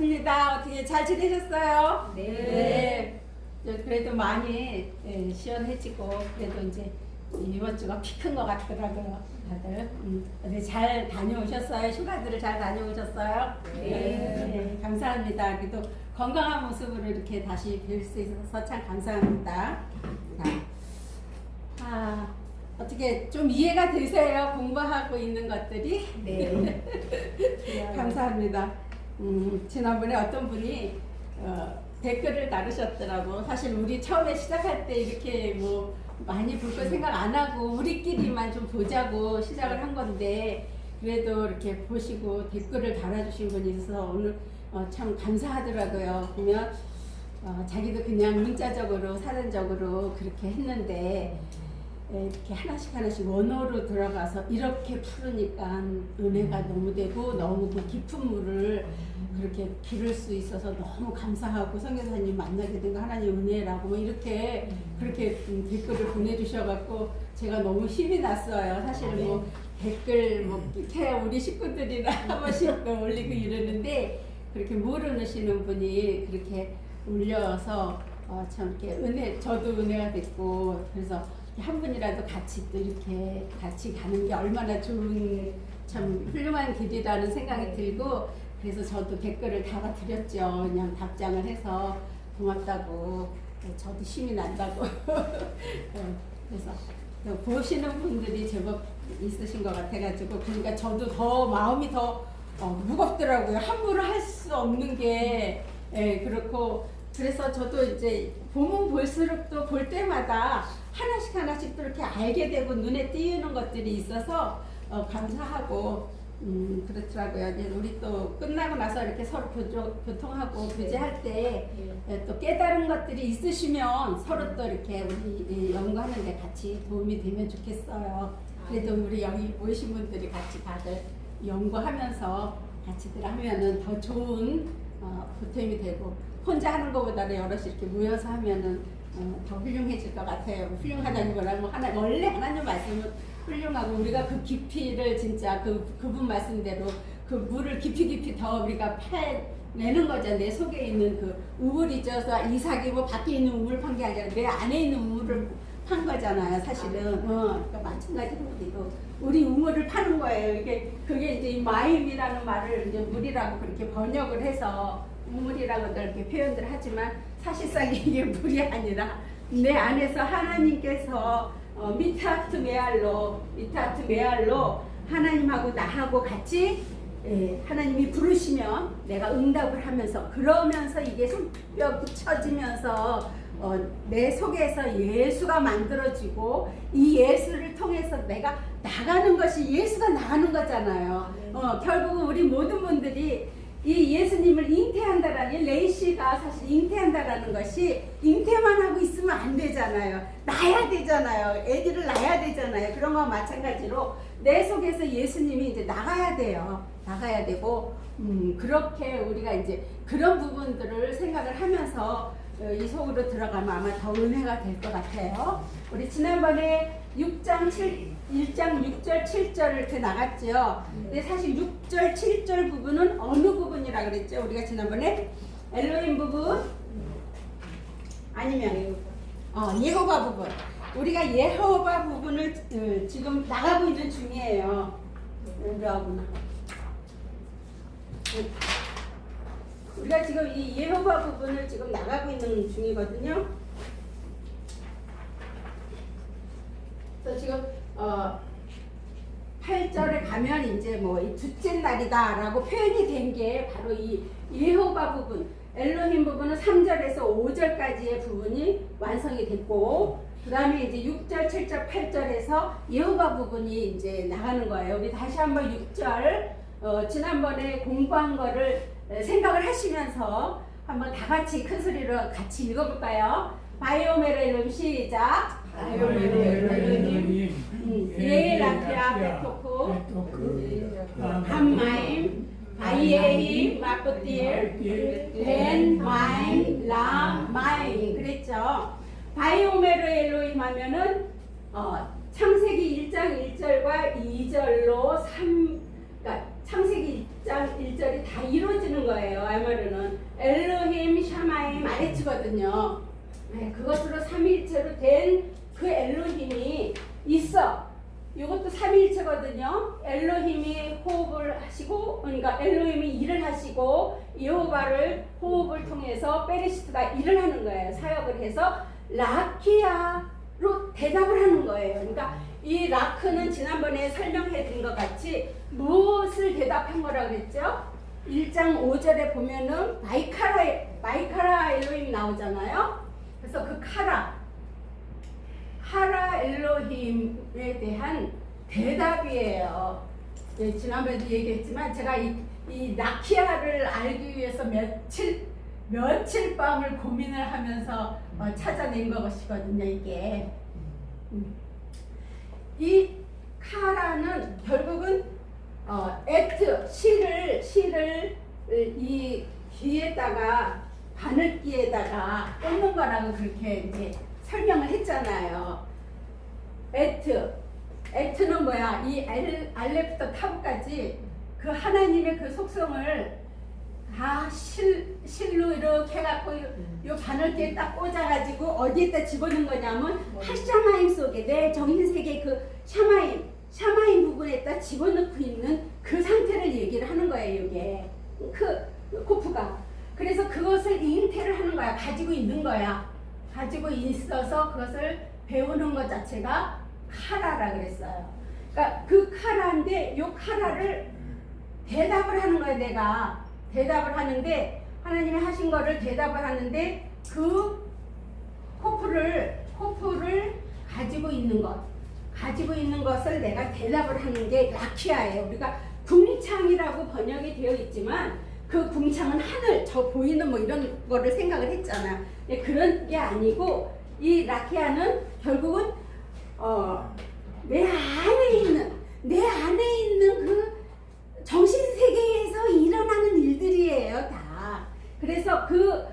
반갑습니다. 어떻게 잘 지내셨어요? 네. 그래도 많이 시원해지고 그래도 이제 이번 주가 피 큰 것 같더라고요. 다들. 어디 잘 다녀오셨어요? 휴가들을 잘 다녀오셨어요? 네. 감사합니다. 그래도 건강한 모습으로 이렇게 다시 뵐 수 있어서 참 감사합니다. 어떻게 좀 이해가 되세요? 공부하고 있는 것들이? 네. 감사합니다. 지난번에 어떤 분이 댓글을 다루셨더라고. 사실 우리 처음에 시작할 때 이렇게 뭐 많이 볼 거 생각 안 하고 우리끼리만 좀 보자고 시작을 한 건데 그래도 이렇게 보시고 댓글을 달아주신 분이 있어서 오늘 참 감사하더라고요. 보면 자기도 그냥 문자적으로 사전적으로 그렇게 했는데 이렇게 하나씩 원어로 들어가서 이렇게 풀으니까 은혜가 너무 되고 너무 그 깊은 물을 그렇게 기를 수 있어서 너무 감사하고 선교사님 만나게 된 거 하나님 은혜라고 뭐 이렇게 그렇게 댓글을 보내주셔갖고 제가 너무 힘이 났어요. 사실 뭐 댓글 뭐 이렇게 우리 식구들이랑 한 번씩 올리고 이러는데 그렇게 모르시는 분이 그렇게 올려서 참 이렇게 저도 은혜가 됐고 그래서 한 분이라도 같이 또 이렇게 같이 가는 게 얼마나 좋은 참 훌륭한 길이라는 생각이 들고 그래서 저도 댓글을 달아드렸죠. 그냥 답장을 해서 고맙다고 저도 힘이 난다고 그래서 보시는 분들이 제법 있으신 것 같아가지고 그러니까 저도 더 마음이 더 무겁더라고요. 함부로 할 수 없는 게 그렇고 그래서 저도 이제 보면 볼수록 또 볼 때마다 하나씩 또 이렇게 알게 되고 눈에 띄는 것들이 있어서 감사하고 그렇더라고요. 이제 우리 또 끝나고 나서 이렇게 서로 교통하고 교제할 때 또 깨달은 것들이 있으시면 서로 또 이렇게 우리 연구하는데 같이 도움이 되면 좋겠어요. 그래도 우리 여기 모이신 분들이 같이 다들 연구하면서 같이들 하면은 더 좋은 보탬이 되고 혼자 하는 것보다는 여럿이 이렇게 모여서 하면은 더 훌륭해질 것 같아요. 훌륭하다기보다 뭐 원래 하나님 말씀은 훌륭하고 우리가 그 깊이를 진짜 그분 말씀대로 그 물을 깊이 더 우리가 파내는 거죠. 내 속에 있는 그 우물이 져서 이삭이 뭐 밖에 있는 우물 판 게 아니라 내 안에 있는 우물을 판 거잖아요. 사실은. 그러니까 마찬가지로 우리 우물을 파는 거예요. 그게 이제 이 마임이라는 말을 이제 물이라고 그렇게 번역을 해서 우물이라고도 이렇게 표현들 하지만 사실상 이게 물이 아니라 내 안에서 하나님께서 미타트 메알로 하나님하고 나하고 같이 하나님이 부르시면 내가 응답을 하면서 그러면서 이게 손뼉 쳐지면서 내 속에서 예수가 만들어지고 이 예수를 통해서 내가 나가는 것이 예수가 나가는 거잖아요. 결국은 우리 모든 분들이 이 예수님을 잉태한다라는 레이시가 사실 잉태한다라는 것이 잉태만 하고 있으면 안 되잖아요. 낳아야 되잖아요. 애들을 낳아야 되잖아요. 그런 거와 마찬가지로 내 속에서 예수님이 이제 나가야 돼요. 나가야 되고 그렇게 우리가 이제 그런 부분들을 생각을 하면서 이 속으로 들어가면 아마 더 은혜가 될 것 같아요. 우리 지난번에 1장 6절 7절을 이렇게 나갔죠. 근데 사실 6절 7절 부분은 어느 부분이라 그랬죠? 우리가 지난번에 엘로힘 부분 아니면 예호바 부분. 우리가 예호바 부분을 지금 나가고 있는 중이에요. 우리가 지금 이 예호바 부분을 지금 나가고 있는 중이거든요. 그래서 지금 8절에 가면 이제 뭐 이 둘째 날이다라고 표현이 된 게 바로 이 예호바 부분, 엘로힘 부분은 3절에서 5절까지의 부분이 완성이 됐고, 그 다음에 이제 6절, 7절, 8절에서 예호바 부분이 이제 나가는 거예요. 우리 다시 한번 6절 지난번에 공부한 거를 생각을 하시면서 한번 다 같이 큰 소리로 같이 읽어볼까요? 바이오메르 시작. 바이오메르 예라피아 베토크 함마임 바이에임 마포틸 벤 마임 라 마임 그랬죠. 바이오메르 엘로임 하면은 창세기 1장 1절과 2절로 그러니까 창세기 1장 1절이 다 이루어지는 거예요. 아마르는 엘로힘 샤마임 아레츠거든요. 네, 그것으로 삼위일체로 된 그 엘로힘이 있어. 이것도 삼위일체거든요. 엘로힘이 호흡을 하시고, 그러니까 엘로힘이 일을 하시고 여호와를 호흡을 통해서 베레시트가 일을 하는 거예요. 사역을 해서 라키아로 대답을 하는 거예요. 그러니까 이 라크는 지난번에 설명해 드린 것 같이 무엇을 대답한 거라 그랬죠? 1장 5절에 보면은 마이카라 엘로힘이 나오잖아요. 그래서 그 카라 엘로힘에 대한 대답이에요. 네, 지난번에도 얘기했지만 제가 이 라키아를 알기 위해서 며칠 밤을 고민을 하면서 찾아낸 것이거든요. 이게 이 카라는 결국은 실을 이 귀에다가 바늘귀에다가 꽂는 거라고 그렇게 이제 설명을 했잖아요. 에트는 뭐야? 이 알레부터 타브까지 그 하나님의 그 속성을 다 실로 이렇게 해갖고 요 바늘귀에 딱 꽂아가지고 어디에다 집어넣은 거냐면 하샤마임 속에 내 정신세계 그 샤마임 부분에다 집어넣고 있는 그 상태를 얘기를 하는 거예요. 이게 코프가. 그래서 그것을 잉태를 하는 거야. 가지고 있는 거야. 가지고 있어서 그것을 배우는 것 자체가 카라라 그랬어요. 그러니까 그 카라인데 요 카라를 대답을 하는 거예요. 내가 대답을 하는데 하나님이 하신 거를 대답을 하는데 그 코프를 가지고 있는 것을 내가 대답을 하는 게 라키아예요. 우리가 궁창이라고 번역이 되어 있지만 그 궁창은 하늘, 저 보이는 뭐 이런 거를 생각을 했잖아. 그런 게 아니고 이 라키아는 결국은 내 안에 있는 그 정신 세계에서 일어나는 일들이에요, 다. 그래서 그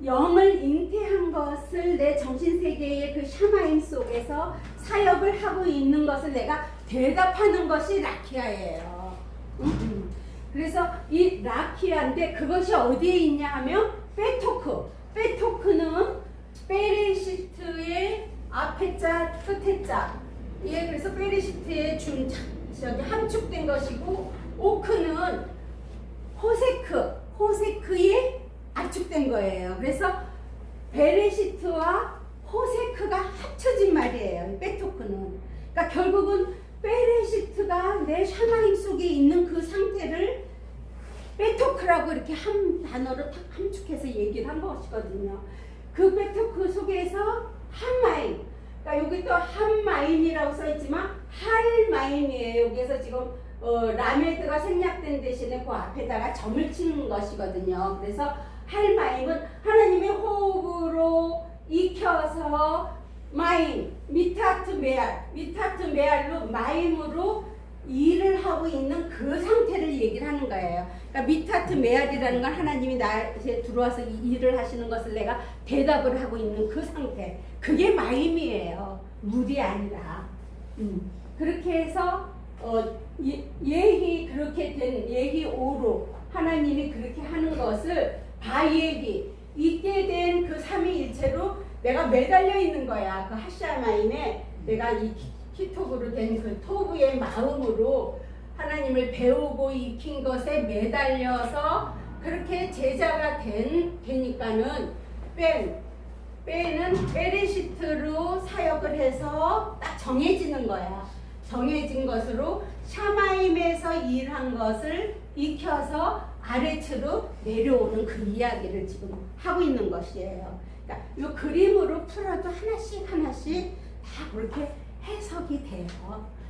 영을 잉태한 것을 내 정신 세계의 그 샤마임 속에서 사역을 하고 있는 것을 내가 대답하는 것이 라키아예요. 그래서 이 라키아인데 그것이 어디에 있냐 하면 페토크는 베레시트의 앞에 자 끝에 자. 예, 그래서 베레시트의 저기 함축된 것이고 오크는 호세크에 압축된 거예요. 그래서 베레시트와 호세크가 합쳐진 말이에요. 페토크는. 그러니까 결국은 베레시트가 내 샤마임 속에 있는 그 상태를 베토크라고 이렇게 한 단어로 탁 함축해서 얘기를 한 것이거든요. 그 베토크 속에서 한마임, 그러니까 여기 또 한마임이라고 써있지만 할마임이에요. 여기에서 지금 라메드가 생략된 대신에 그 앞에다가 점을 치는 것이거든요. 그래서 할마임은 하나님의 호흡으로 익혀서 마임, 미타트 메알로 마임으로 일을 하고 있는 그 상태를 얘기를 하는 거예요. 그러니까 미타트 메알이라는 건 하나님이 나한테 들어와서 일을 하시는 것을 내가 대답을 하고 있는 그 상태. 그게 마임이에요. 물이 아니라. 그렇게 해서 예히 그렇게 된 예히 오로 하나님이 그렇게 하는 것을 바예히 있게 된 그 삼위일체로 내가 매달려 있는 거야. 그 하샤마임에 내가 이 히토브로 된 그 토브의 마음으로 하나님을 배우고 익힌 것에 매달려서 그렇게 제자가 되니까는 빼는 베레시트로 사역을 해서 딱 정해지는 거야. 정해진 것으로 샤마임에서 일한 것을 익혀서 아래츠로 내려오는 그 이야기를 지금 하고 있는 것이에요. 그러니까 이 그림으로 풀어도 하나씩 다 그렇게 해석이 돼요.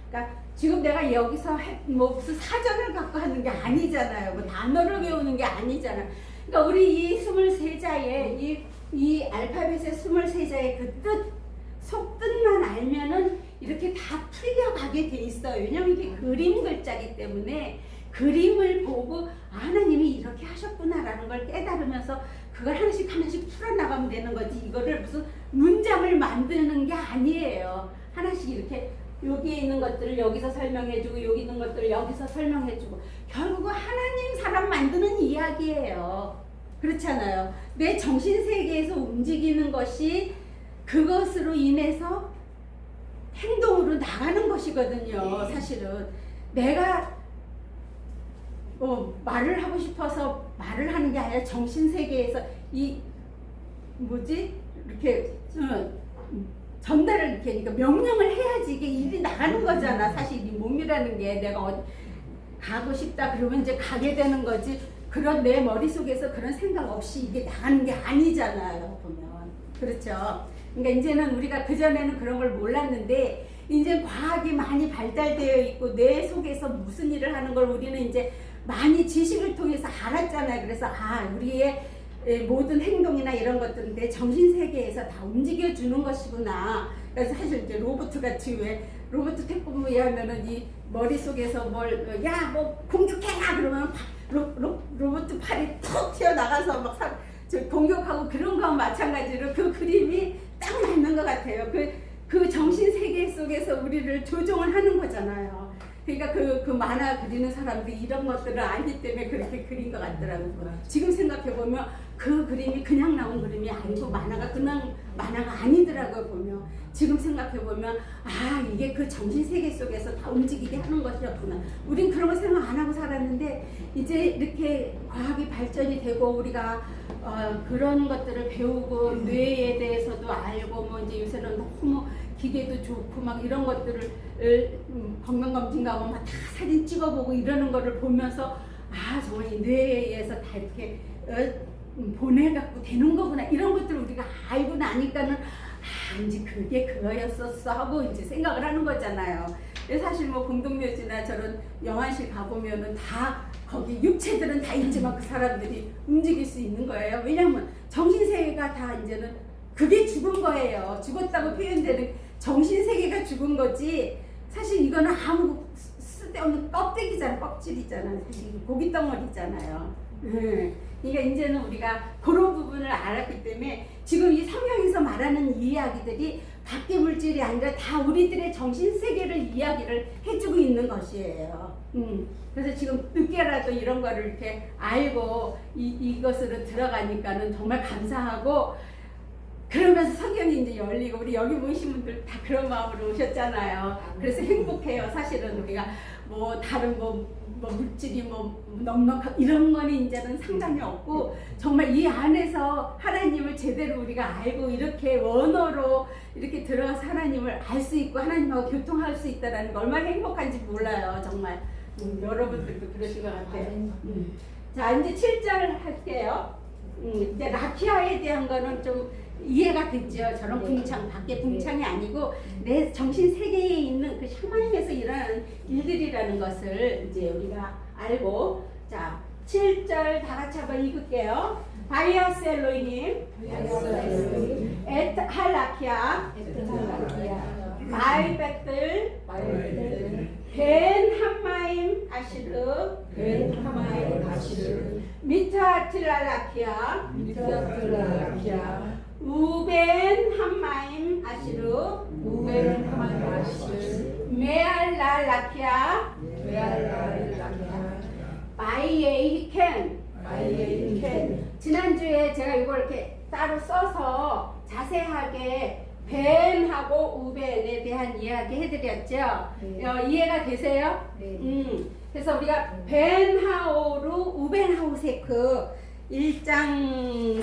그러니까 지금 내가 여기서 뭐 무슨 사전을 갖고 하는 게 아니잖아요. 뭐 단어를 외우는 게 아니잖아요. 그러니까 우리 이 23자의 이 알파벳의 23자의 그 뜻, 속뜻만 알면은 이렇게 다 풀려가게 돼 있어요. 왜냐면 이게 그림 글자기 때문에 그림을 보고 하나님이 이렇게 하셨구나라는 걸 깨달으면서 그걸 하나씩 풀어나가면 되는 거지. 이거를 무슨 문장을 만드는 게 아니에요. 하나씩 이렇게 여기 있는 것들을 여기서 설명해주고 여기 있는 것들을 여기서 설명해주고 결국은 하나님 사람 만드는 이야기예요. 그렇잖아요. 내 정신세계에서 움직이는 것이 그것으로 인해서 행동으로 나가는 것이거든요. 사실은 내가 말을 하고 싶어서 말을 하는 게 아니라 정신세계에서 이 이렇게 전달을 이렇게 그러니까 명령을 해야지 이게 일이 나가는 거잖아. 사실 이 몸이라는 게 내가 어디 가고 싶다 그러면 이제 가게 되는 거지. 그런 내 머릿속에서 그런 생각 없이 이게 나가는 게 아니잖아요. 보면 그렇죠. 그러니까 이제는 우리가 그전에는 그런 걸 몰랐는데 이제 과학이 많이 발달되어 있고 뇌 속에서 무슨 일을 하는 걸 우리는 이제 많이 지식을 통해서 알았잖아요. 그래서 우리의 모든 행동이나 이런 것들은 내 정신세계에서 다 움직여주는 것이구나. 그래서 사실 이제 로봇 같이 왜 로봇 태권브이 하면은 이 머릿속에서 뭐 공격해라 그러면 로봇 팔이 툭 튀어나가서 막 공격하고 그런 거와 마찬가지로 그 그림이 딱 맞는 것 같아요. 그 정신세계 속에서 우리를 조종을 하는 거잖아요. 그러니까 그 만화 그리는 사람들이 이런 것들을 알기 때문에 그렇게 그린 것 같더라고요. 지금 생각해보면 그 그림이 그냥 나온 그림이 아니고 만화가 그냥 만화가 아니더라고요. 보면 지금 생각해보면 이게 그 정신세계 속에서 다 움직이게 하는 것이었구나. 우린 그런 거 생각 안 하고 살았는데 이제 이렇게 과학이 발전이 되고 우리가 그런 것들을 배우고 뇌에 대해서도 알고 뭐 이제 요새는 너무 기계도 좋고 막 이런 것들을 건강검진 가면 막 다 사진 찍어보고 이러는 거를 보면서 정말 이 뇌에 의해서 다 이렇게 보내갖고 되는 거구나 이런 것들을 우리가 알고 나니까는 이제 그게 그거였었어 하고 이제 생각을 하는 거잖아요. 사실 뭐 공동묘지나 저런 영안실 가보면은 다 거기 육체들은 다 있지만 그 사람들이 움직일 수 있는 거예요. 왜냐면 정신세계가 다 이제는 그게 죽은 거예요. 죽었다고 표현되는 정신세계가 죽은 거지 사실 이거는 아무 쓸데없는 껍데기잖아. 껍질이잖아. 사실 고기 덩어리잖아요. 그러니까 이제는 우리가 그런 부분을 알았기 때문에 지금 이 성경에서 말하는 이야기들이 밖의 물질이 아니라 다 우리들의 정신세계를 이야기를 해주고 있는 것이에요. 그래서 지금 늦게라도 이런 거를 이렇게 알고 이것으로 들어가니까는 정말 감사하고 그러면서 성경이 이제 열리고 우리 여기 모이신 분들 다 그런 마음으로 오셨잖아요. 그래서 행복해요. 사실은 우리가 뭐 다른 물질이 넉넉하고 이런 거는 이제는 상관이 없고 정말 이 안에서 하나님을 제대로 우리가 알고 이렇게 원어로 이렇게 들어가서 하나님을 알 수 있고 하나님하고 교통할 수 있다는 게 얼마나 행복한지 몰라요. 정말 여러분들도 그러신 것 같아요. 자 이제 7절 할게요. 이제 라키아에 대한 거는 좀 이해가 됐죠. 저런 궁창, 밖에 궁창이 아니고 내 정신 세계에 있는 그 샤마임에서 일어나는 일들이라는 것을 이제 우리가 알고 자 7절 다 같이 한번 읽을게요. 바이아스 엘로이님, 에트 할라키아, 마이백들, 벤 함마임 아시르, 미타틸랄라키아, 우벤 함마임 아시르, 메알랄라키아, 바이에이켄. 지난주에 제가 이걸 이렇게 따로 써서 자세하게 벤하고 우벤에 대한 이야기 해드렸죠. 이해가 되세요? 그래서 우리가 벤하오루 우벤하우세크 1장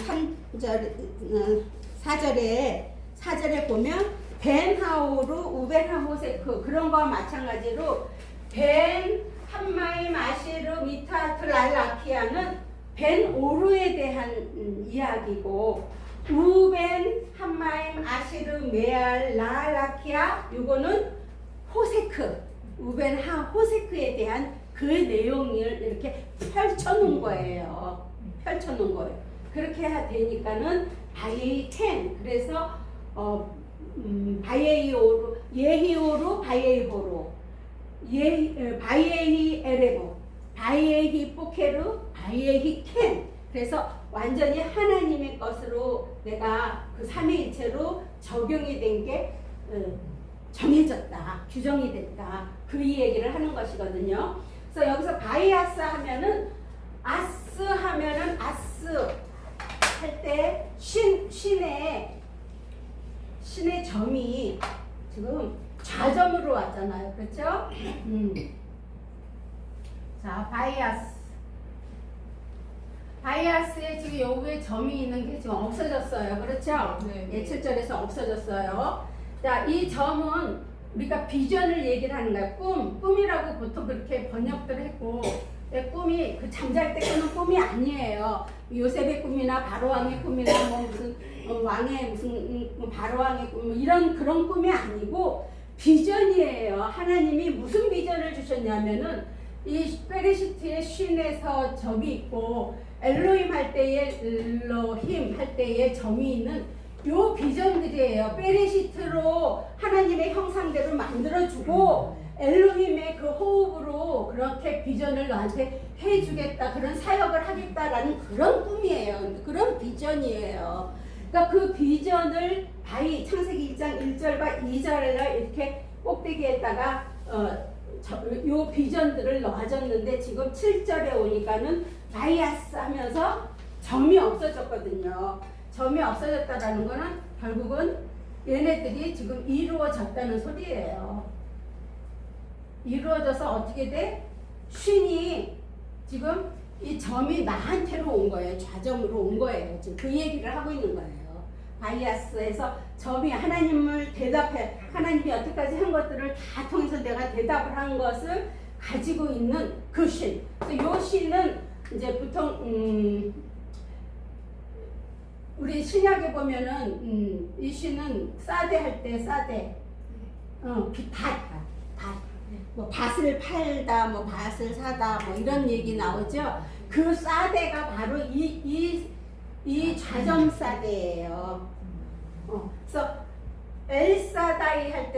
4절에 보면 벤하오루 우벤하우세크 그런 거와 마찬가지로 벤 함마임 아시르 미타틀랄라키아는 벤 오루에 대한 이야기고 우벤 함마임 아시르 메알 라라키아 이거는 호세크 우벤 호세크에 대한 그 내용을 이렇게 펼쳐놓은 거예요. 그렇게 되니까는 바이텐 그래서 바이에이오루 예히오루 바이에이호로 바이에히 에레고 바이에히 포케루 바이에히 켄 그래서 완전히 하나님의 것으로 내가 그 삼위일체로 적용이 된 게 정해졌다, 규정이 됐다, 그 얘기를 하는 것이거든요. 그래서 여기서 바이아스 하면은 아스 하면은 아스 할 때 신의 점이 지금 좌점으로 왔잖아요, 그렇죠? 자, 바이아스에 지금 여기에 점이 있는 게 지금 없어졌어요, 그렇죠? 네. 예, 7절에서 없어졌어요. 자, 이 점은 우리가 비전을 얘기를 하는 거야. 꿈이라고 보통 그렇게 번역들 했고, 꿈이 그 잠잘 때 꾸는 꿈이 아니에요. 요셉의 꿈이나 바로왕의 꿈이나 뭐 무슨 왕의 무슨 바로왕의 꿈 이런 그런 꿈이 아니고 비전이에요. 하나님이 무슨 비전을 주셨냐면은 이 페레시트의 쉰에서 점이 있고 엘로힘 할 때에 엘로힘 할 때에 점이 있는 요 비전들이에요. 베레시트로 하나님의 형상대로 만들어주고 엘로힘의 그 호흡으로 그렇게 비전을 너한테 해주겠다, 그런 사역을 하겠다라는 그런 꿈이에요. 그런 비전이에요. 그러니까 그 비전을 창세기 1장 1절과 2절을 이렇게 꼭대기에다가 요 비전들을 넣어줬는데 지금 7절에 오니까는 바이아스 하면서 점이 없어졌거든요. 점이 없어졌다라는 거는 결국은 얘네들이 지금 이루어졌다는 소리예요. 이루어져서 어떻게 돼? 쉰이 지금 이 점이 나한테로 온 거예요. 좌점으로 온 거예요. 지금 그 얘기를 하고 있는 거예요. 바이아스에서 점이 하나님을 대답해, 하나님이 여태까지 한 것들을 다 통해서 내가 대답을 한 것을 가지고 있는 그 신. 이 신은 이제 보통 우리 신약에 보면은 이 신은 사대 할 때 사대, 뭐 밭을 팔다, 뭐 밭을 사다, 뭐 이런 얘기 나오죠. 그 사대가 바로 이 좌점 사대예요. 그래서 엘사다이 할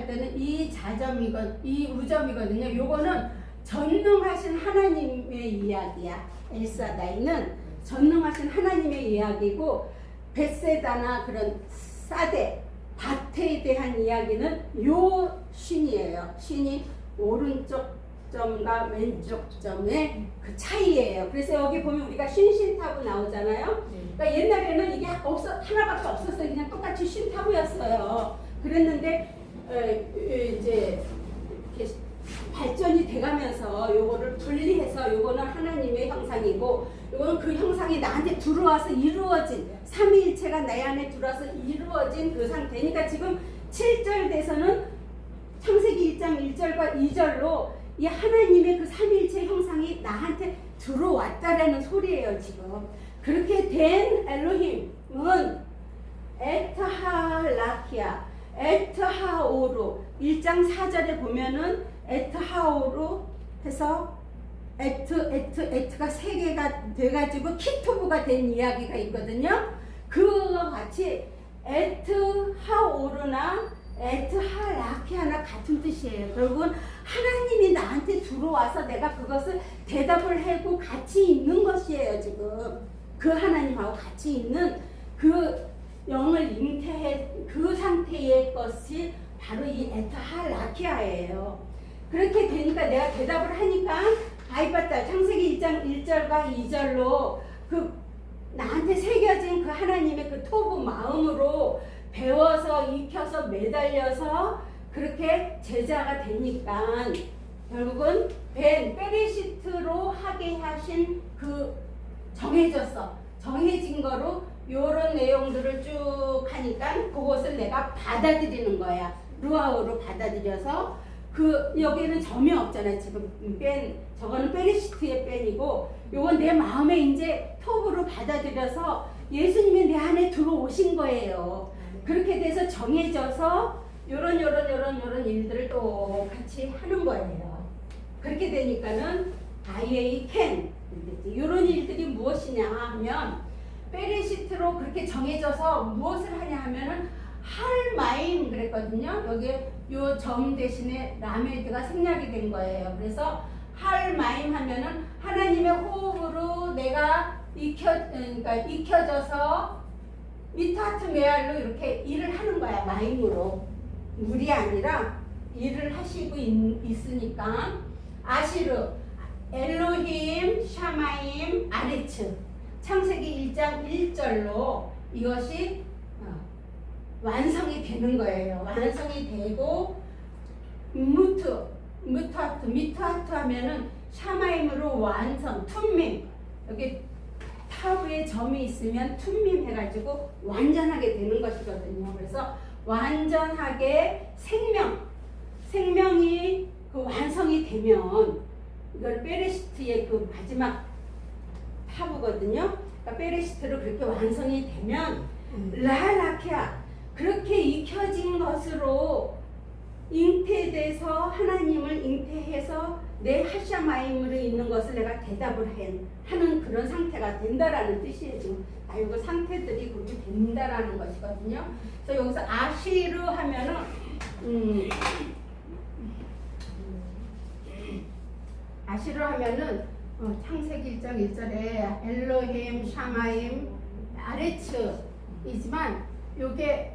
때는 이 좌점이건 이 우점이거든요. 요거는 전능하신 하나님의 이야기야. 엘사다이는 전능하신 하나님의 이야기고 벳세다나 그런 사대 밭에 대한 이야기는 요 신이에요. 신이 오른쪽 점과 왼쪽 점의 그 차이예요. 그래서 여기 보면 우리가 신신타부 나오잖아요. 그러니까 옛날에는 이게 하나밖에 없었어요. 그냥 똑같이 신타부였어요. 그랬는데 이제 이렇게 발전이 돼가면서 요거를 분리해서 요거는 하나님의 형상이고 요거는 그 형상이 나한테 들어와서 이루어진 삼위일체가 내 안에 들어와서 이루어진 그 상태니까 지금 7절 돼서는 창세기 1장 1절과 2절로 이 하나님의 그 삼위일체 형상이 나한테 들어왔다라는 소리예요. 지금 그렇게 된 엘로힘은 에트하라키아 에트하오로 1장 4절에 보면은 에트하오로 해서 에트가 세 개가 돼가지고 키토브가 된 이야기가 있거든요. 그와 같이 에트하오르나 에트하라키아나 같은 뜻이에요. 결국은 하나님이 나한테 들어와서 내가 그것을 대답을 하고 같이 있는 것이에요. 지금 그 하나님하고 같이 있는 그 영을 잉태해 그 상태의 것이 바로 이 에트하라키아예요. 그렇게 되니까 내가 대답을 하니까 아이빠따 창세기 1장 1절과 2절로 그 나한테 새겨진 그 하나님의 그 토부 마음으로 배워서 익혀서 매달려서 그렇게 제자가 되니까 결국은 베레시트로 하게 하신 그 정해진 거로 요런 내용들을 쭉 하니까 그것을 내가 받아들이는 거야. 루아우로 받아들여서 여기는 점이 없잖아요. 지금 저거는 베레시트의 뺀이고 요건 내 마음에 이제 톱으로 받아들여서 예수님이 내 안에 들어오신 거예요. 그렇게 돼서 정해져서 요런 일들을 또 같이 하는 거예요. 그렇게 되니까는 I can 요런 일들이 무엇이냐 하면 베레시트로 그렇게 정해져서 무엇을 하냐 하면은 할마임 그랬거든요. 여기 요 점 대신에 라메드가 생략이 된 거예요. 그래서 할마임 하면은 하나님의 호흡으로 내가 익혀져서 미타트 메알로 이렇게 일을 하는 거야. 마임으로. 물이 아니라 일을 하시고 있으니까 아시르, 엘로힘, 샤마임, 아레츠 창세기 1장 1절로 이것이 완성이 되는 거예요. 완성이 되고 미트하트 하면은 샤마임으로 완성, 툰밈 여기 타브에 점이 있으면 툰밈 해가지고 완전하게 되는 것이거든요. 그래서 완전하게 생명이 그 완성이 되면 이걸 베레시트의 그 마지막 타브거든요. 그러니까 베레시트로 그렇게 완성이 되면 라라케아 그렇게 익혀진 것으로 잉태돼서 하나님을 잉태해서 내 하샤마임으로 있는 것을 내가 대답을 하는 그런 상태가 된다라는 뜻이에요. 지금 이거 상태들이 그렇게 된다라는 것이거든요. 그래서 여기서 아시르 하면은 아시르 하면은 창세기 1장 1절에 엘로힘, 샤마임, 아레츠이지만 요게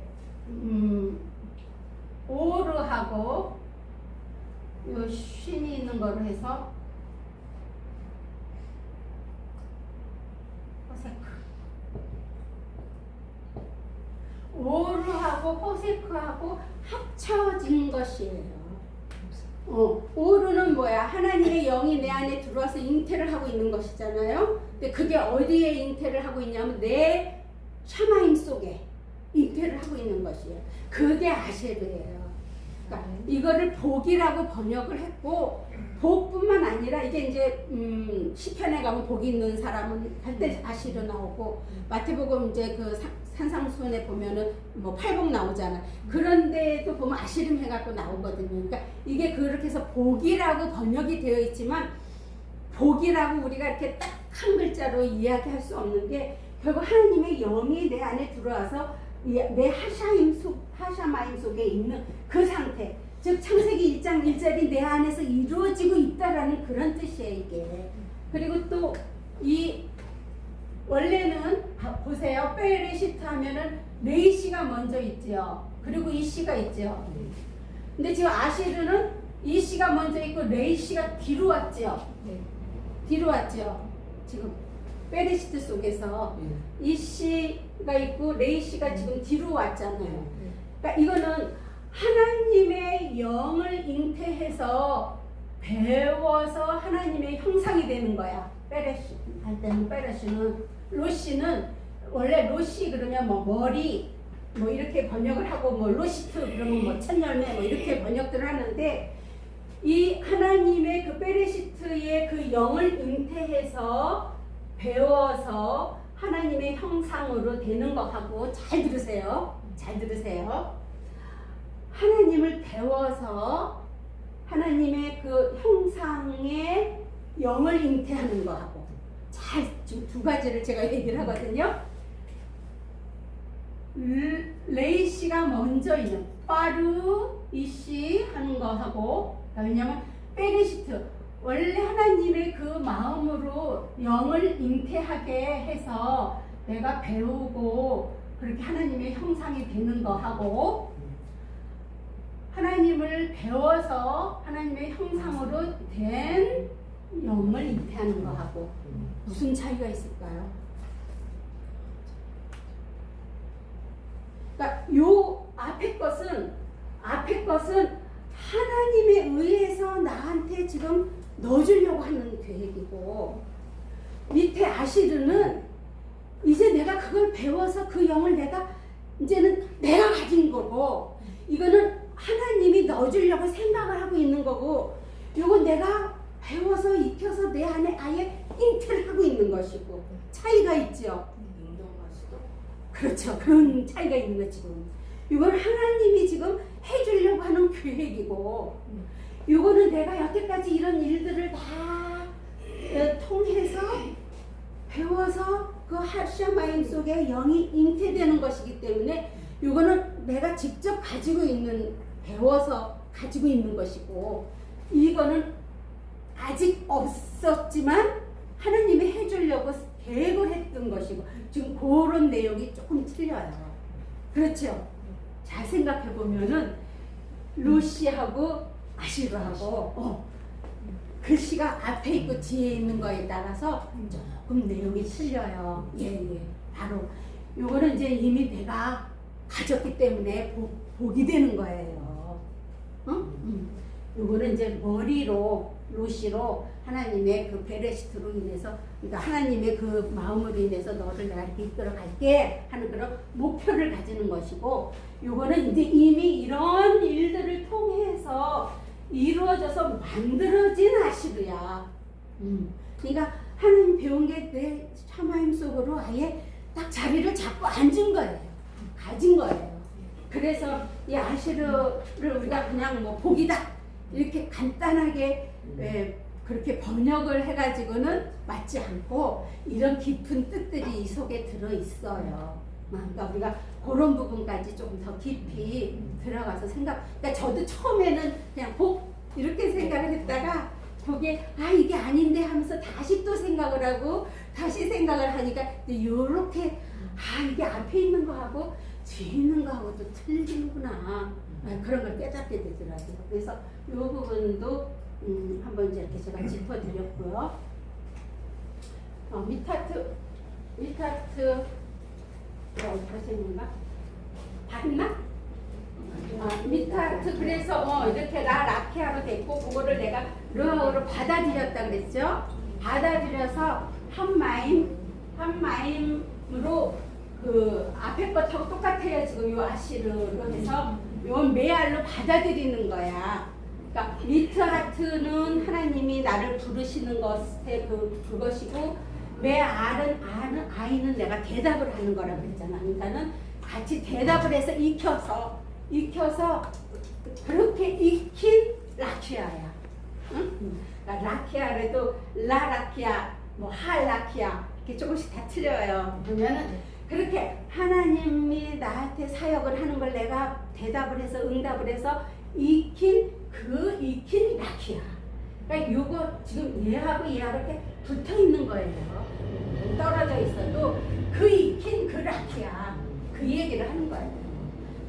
오르하고 요 쉰이 있는 거로 해서 호세크 오르하고 호세크하고 합쳐진 것이에요. 오르는 뭐야? 하나님의 영이 내 안에 들어와서 잉태를 하고 있는 것이잖아요. 근데 그게 어디에 잉태를 하고 있냐면 내 샤마임 속에 잉태를 하고 있는 것이에요. 그게 아쉐르예요. 그러니까 이거를 복이라고 번역을 했고 복뿐만 아니라 이게 이제 시편에 가면 복이 있는 사람은 할 때 아시르 나오고 마태복음 이제 그 산상수훈에 보면은 뭐 팔복 나오잖아. 그런데도 보면 아시름 해갖고 나오거든요. 그러니까 이게 그렇게 해서 복이라고 번역이 되어 있지만 복이라고 우리가 이렇게 딱 한 글자로 이야기할 수 없는 게 결국 하나님의 영이 내 안에 들어와서 내 하샤마임 속에 있는 그 상태, 즉 창세기 1장 1절이 내 안에서 이루어지고 있다라는 그런 뜻이에요 이게. 그리고 또 이 원래는 보세요. 베레시트 하면은 레이시가 먼저 있지요. 그리고 이 씨가 있지요. 근데 지금 아시르는 이 씨가 먼저 있고 레이시가 뒤로 왔지요. 뒤로 왔지요. 지금 베레시트 속에서 이 씨가 있고 레이시가 지금 뒤로 왔잖아요. 그러니까 이거는 하나님의 영을 잉태해서 배워서 하나님의 형상이 되는 거야. 베레시 할 때는 베레시는 로시는 원래 로시 그러면 뭐 머리 뭐 이렇게 번역을 하고 뭐 로시트 그러면 뭐 천열매 뭐 이렇게 번역들을 하는데 이 하나님의 그 베레시트의 그 영을 잉태해서 배워서 하나님의 형상으로 되는 것하고 잘 들으세요. 잘 들으세요. 하나님을 배워서 하나님의 그 형상의 영을 잉태하는 거하고 잘 지금 두 가지를 제가 얘기를 하거든요. 레이시가 먼저 있는 빠르 이시 하는 거하고 왜냐면 베레시트 원래 하나님의 그 마음으로 영을 잉태하게 해서 내가 배우고 그렇게 하나님의 형상이 되는 거하고 하나님을 배워서 하나님의 형상으로 된 영을 잉태하는 거하고 무슨 차이가 있을까요? 그러니까 요 앞에 것은 하나님에 의해서 나한테 지금 넣어주려고 하는 계획이고 밑에 아시르는 이제 내가 그걸 배워서 그 영을 이제는 내가 가진 거고 이거는 하나님이 넣어주려고 생각을 하고 있는 거고 이건 내가 배워서 익혀서 내 안에 아예 잉태를 하고 있는 것이고 차이가 있죠. 그렇죠. 그런 차이가 있는 거 지금. 이건 하나님이 지금 해주려고 하는 계획이고 이거는 내가 여태까지 이런 일들을 다 통해서 배워서 그 하샤마임 속에 영이 잉태되는 것이기 때문에 이거는 내가 직접 가지고 있는 배워서 가지고 있는 것이고 이거는 아직 없었지만 하나님이 해주려고 계획을 했던 것이고 지금 그런 내용이 조금 틀려요. 그렇죠? 잘 생각해 보면은 루시하고 아시르하고 글씨가 앞에 있고 뒤에 있는 거에 따라서 조금 내용이 틀려요. 예. 바로 요거는 이제 이미 내가 가졌기 때문에 복이 되는 거예요. 요거는 이제 머리로 루시로 하나님의 그 베레시트로 인해서, 그러니까 하나님의 그 마음으로 인해서 너를 내가 이렇게 이끌어 갈게 하는 그런 목표를 가지는 것이고, 요거는 이제 이미 이런 일들을 통해서 이루어져서 만들어진 아시르야. 그러니까 하나님 배운 게 내 샤마임 속으로 아예 딱 자리를 잡고 앉은 거예요. 가진 거예요. 그래서 이 아시르를 우리가 그냥 뭐 복이다 이렇게 간단하게 그렇게 번역을 해가지고는 맞지 않고 이런 깊은 뜻들이 이 속에 들어 있어요. 그러니까 우리가 그런 부분까지 조금 더 깊이 들어가서 그러니까 저도 처음에는 그냥 복 이렇게 생각을 했다가 그게 이게 아닌데 하면서 다시 또 생각을 하고 다시 생각을 하니까 요렇게 이게 앞에 있는 거하고 뒤에 있는 거하고 또 틀리는구나. 그런 걸 깨닫게 되더라고요. 그래서 이 부분도 한번 이제 이렇게 제가 짚어드렸고요. 미타트 어디서 있는가? 봤나? 미타트 그래서 이렇게 라키아로 됐고 그거를 내가 르하우로 받아들였다 그랬죠? 받아들여서 한 마임으로 그 앞에 것하고 똑같아요. 지금 요 아시르로 해서 요 메알로 받아들이는 거야. 그러니까 미트하트는 하나님이 나를 부르시는 것에 그것이고 메알은 아이는 내가 대답을 하는 거라 그랬잖아. 그러니까는 같이 대답을 해서 익혀서 그렇게 익힌 라키아야. 응? 그러니까 라키아래도 라라키아, 뭐 할라키아 이렇게 조금씩 다 틀려요. 그러면은 그렇게 하나님이 나한테 사역을 하는 걸 내가 대답을 해서 응답을 해서 익힌 라키아. 그러니까 요거 지금 얘하고 이렇게 붙어 있는 거예요. 떨어져 있어도 그 익힌 그 라키아. 그 얘기를 하는 거예요.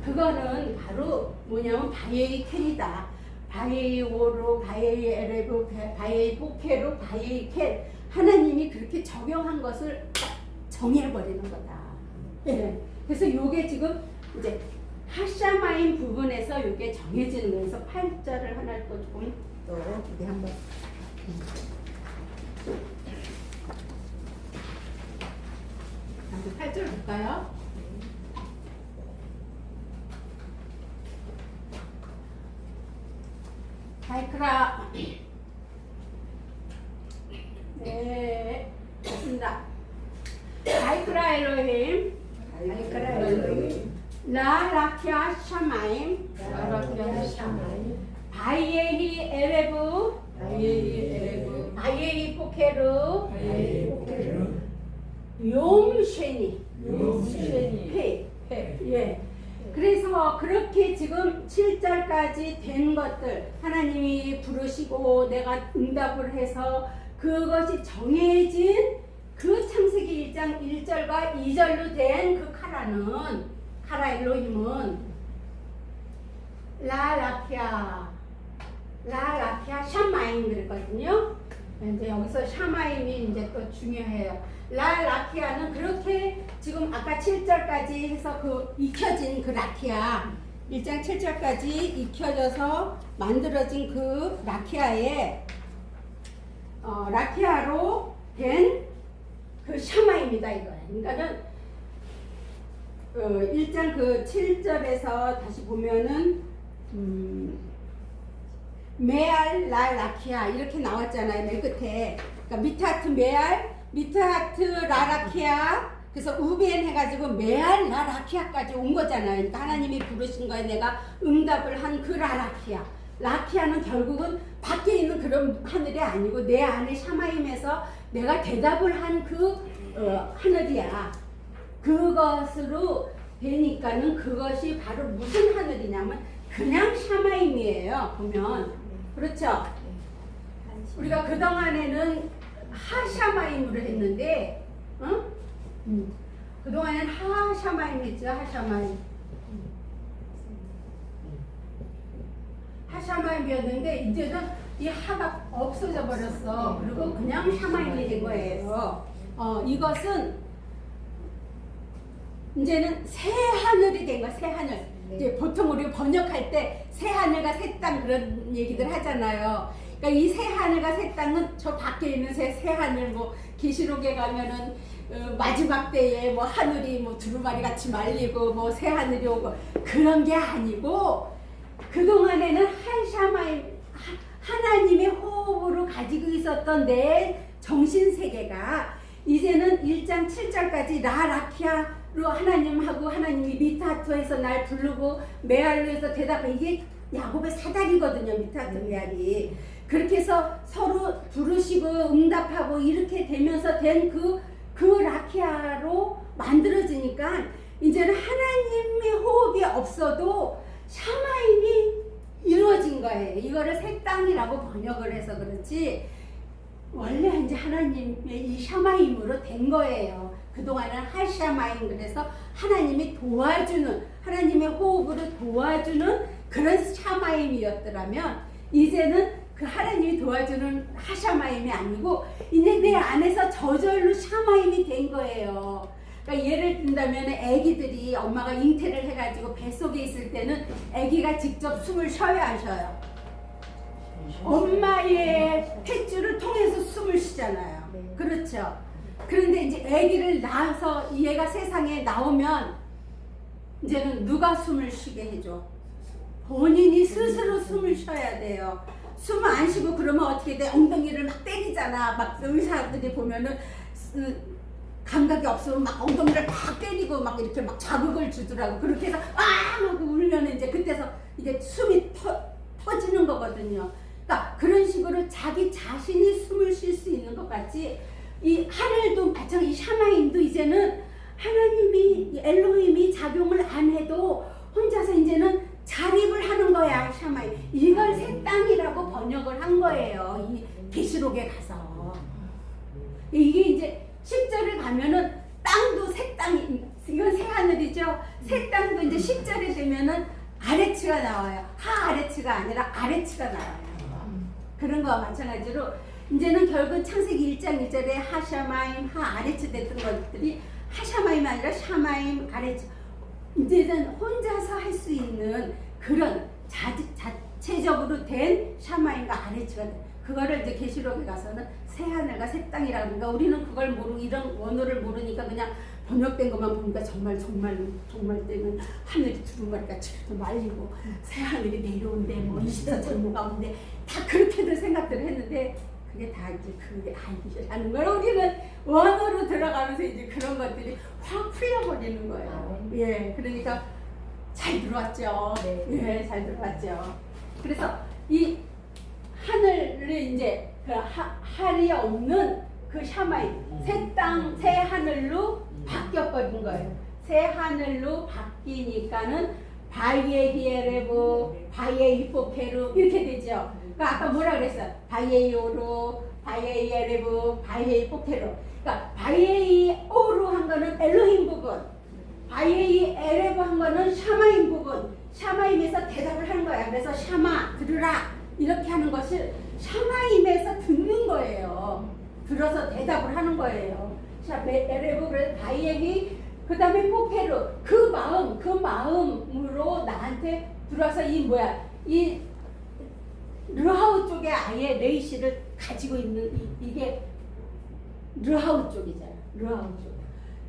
그거는 바로 뭐냐면 바예이 켄이다. 바예이 오로, 바예이 에레브, 바예이 포케로, 바예이 켄. 하나님이 그렇게 적용한 것을 딱 정해버리는 거다. 네. 그래서 요게 지금 이제 하샤마인 부분에서 요게 정해지는 거예요. 그래서 8절을 하나 또 조금 또 우리 한번 다시 8절 볼까요? 바이크라 네 좋습니다. 바이크라 엘로힘 라라키아 샤마임 바이에히 에레브 바이에히 포케르 용쉐니 예. 그래서 그렇게 지금 7절까지 된 것들 하나님이 부르시고 내가 응답을 해서 그것이 정해진 그 창세기 1장 1절과 2절로 된 그 카라 엘로힘은 라라키아 샤마임 그랬거든요. 이제 여기서 샤마임이 이제 또 중요해요. 라키아는 그렇게 지금 아까 7절까지 해서 그 익혀진 그 라키아 1장 7절까지 익혀져서 만들어진 그 라키아에 라키아로 된 그 샤마입니다 이거예요. 그러니까는 1장 그 7절에서 다시 보면은 메알 라키아 이렇게 나왔잖아요. 맨 끝에. 그러니까 미타트 메알, 미타트 라라키아. 그래서 우벤 해가지고 메알 라라키아까지 온 거잖아요. 그러니까 하나님이 부르신 거에 내가 응답을 한 그 라라키아. 라키아는 결국은 밖에 있는 그런 하늘이 아니고 내 안에 샤마임에서 내가 대답을 한 그 하늘이야. 그것으로 되니까는 그것이 바로 무슨 하늘이냐면 그냥 샤마임이에요. 보면 그렇죠. 우리가 그 동안에는 하샤마임으로 했는데, 그 동안에는 하샤마임 했죠. 하샤마임. 하샤마임이었는데 이제는 이 하가 없어져 버렸어. 그리고 그냥 샤마임이 된 거예요. 이것은 이제는 새 하늘이 된 거야. 새 하늘. 이제 보통 우리 번역할 때 새 하늘과 새 땅 그런 얘기들 하잖아요. 그러니까 이 새 하늘과 새 땅은 저 밖에 있는 새 하늘, 뭐 계시록에 가면은 마지막 때에 뭐 하늘이 뭐 두루마리 같이 말리고 뭐 새 하늘이 오고 그런 게 아니고, 그 동안에는 한샤마임 하나님의 호흡으로 가지고 있었던 내 정신 세계가 이제는 1장 7장까지 라라키아로 하나님하고 하나님이 미타토에서 날 부르고 메알로에서 대답해. 이게 야곱의 사다리거든요. 미타토 메알이. 그렇게 해서 서로 부르시고 응답하고 이렇게 되면서 된 그 라키아로 만들어지니까 이제는 하나님의 호흡이 없어도 샤마임이 이루어진 거예요. 이거를 새 땅이라고 번역을 해서 그렇지 원래 이제 하나님의 이 샤마임으로 된 거예요. 그동안은 하샤마임, 그래서 하나님이 도와주는, 하나님의 호흡으로 도와주는 그런 샤마임이었더라면 이제는 그 하나님이 도와주는 하샤마임이 아니고 이제 내 안에서 저절로 샤마임이 된 거예요. 그러니까 예를 든다면 아기들이 엄마가 잉태를 해가지고 뱃속에 있을 때는 아기가 직접 숨을 쉬어야 안 쉬어요. 엄마의 탯줄을 통해서 숨을 쉬잖아요. 그렇죠. 그런데 이제 아기를 낳아서 얘가 세상에 나오면 이제는 누가 숨을 쉬게 해줘? 본인이 스스로 숨을 쉬어야 돼요. 숨 안 쉬고 그러면 어떻게 돼? 엉덩이를 막 때리잖아. 막 의사들이 보면은 감각이 없으면 막 엉덩이를 막 때리고 막 이렇게 막 자극을 주더라고. 그렇게 해서 하고 울면 이제 그때서 이제 숨이 터지는 거거든요. 그러니까 그런 식으로 자기 자신이 숨을 쉴 수 있는 것 같이 이 하늘도 마찬가지, 이 샤마임도 이제는 하나님이 엘로힘이 작용을 안 해도 혼자서 이제는 자립을 하는 거야. 샤마임. 이걸 새 땅이라고 번역을 한 거예요. 이 계시록에 가서. 이게 이제 10절에 가면은 땅도 새 땅이, 이건 새 하늘이죠. 새 땅도 이제 10절에 되면은 아레츠가 나와요. 하 아레츠가 아니라 아레츠가 나와요. 그런 거와 마찬가지로 이제는 결국 창세기 1장 1절에 하샤마임, 하 아레츠 됐던 것들이 하샤마임이 아니라 샤마임, 아레츠. 이제는 혼자서 할 수 있는 그런 자체적으로 된 샤마임과 아레츠가 돼. 그거를 이제 계시록에 가서는 새 하늘과 새 땅이라고 하니까 우리는 그걸 모르고 이런 원어를 모르니까 그냥 번역된 것만 보니까 정말 때는 하늘이 두루마리같이 말리고 새 하늘이 내려온대, 뭐 24장로가 온대, 다 그렇게들 생각들을 했는데 그게 다 이제 그게 아니라는 걸 우리는 원어로 들어가면서 이제 그런 것들이 확 풀려버리는 거예요. 예, 그러니까 잘 들어왔죠. 예, 잘 들어왔죠. 그래서 이 하늘을 이제 그 할이 없는 그 샤마임, 새 땅, 새 하늘로 바뀌어버린 거예요. 새 하늘로 바뀌니까는 바이에히에레브, 바이에히포케르 이렇게 되죠. 그러니까 아까 뭐라 그랬어요? 바이에이오로, 바이에이에레브, 바이에이포케르. 그러니까 바이에이오로 한 거는 엘로힘 부분, 바이에이에레브 한 거는 샤마임 부분. 샤마임에서 대답을 하는 거야. 그래서 샤마, 들으라 이렇게 하는 것을 샤마임에서 듣는 거예요. 들어서 대답을 하는 거예요. 에레브, 그래서 바이에히, 그 다음에 포케르, 그 마음으로 나한테 들어와서 이 르하우 쪽에 아예 레이시를 가지고 있는 이게 르하우 쪽이잖아요. 르하우 쪽.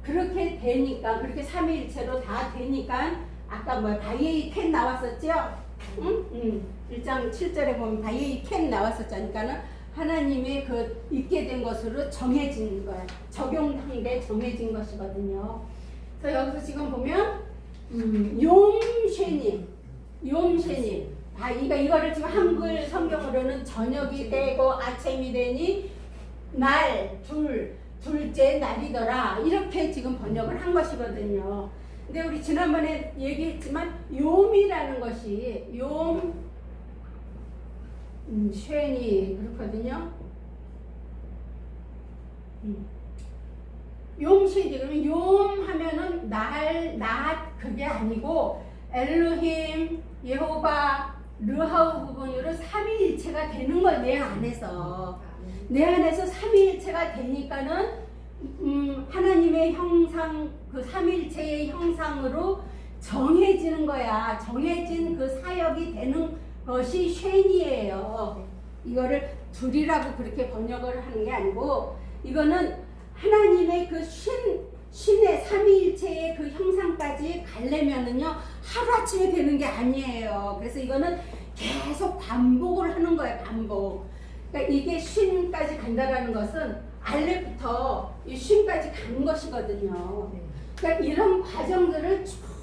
그렇게 되니까, 그렇게 삼위일체로 다 되니까 아까 바이에이 캔 나왔었죠? 응? 1장 7절에 보면 바이에이 캔 나왔었잖아요. 하나님의 그 있게 된 것으로 정해진 거야. 적용한 게 정해진 것이거든요. 그래서 여기서 지금 보면 용쉐님. 이거를 지금 한글 성경으로는 저녁이 되고 아침이 되니 둘째 날이더라 이렇게 지금 번역을 한 것이거든요. 근데 우리 지난번에 얘기했지만 용이라는 것이 쉐니 그렇거든요. 용쉐니 그러면 용 하면은 낮 그게 아니고 엘로힘, 예호바, 르하우 부분으로 삼위일체가 되는 거예요. 내 안에서. 내 안에서 삼위일체가 되니까는 하나님의 형상, 그 삼위일체의 형상으로 정해지는 거야. 정해진 그 사역이 되는 것이 쉔이에요. 이거를 둘이라고 그렇게 번역을 하는 게 아니고, 이거는 하나님의 그 신의 삼위일체의 그 형상까지 가려면은요, 하루아침에 되는 게 아니에요. 그래서 이거는 계속 반복을 하는 거예요. 반복. 그러니까 이게 쉰까지 간다라는 것은 알레부터 이 쉰까지 가는 것이거든요. 그러니까 이런 과정들을 쭉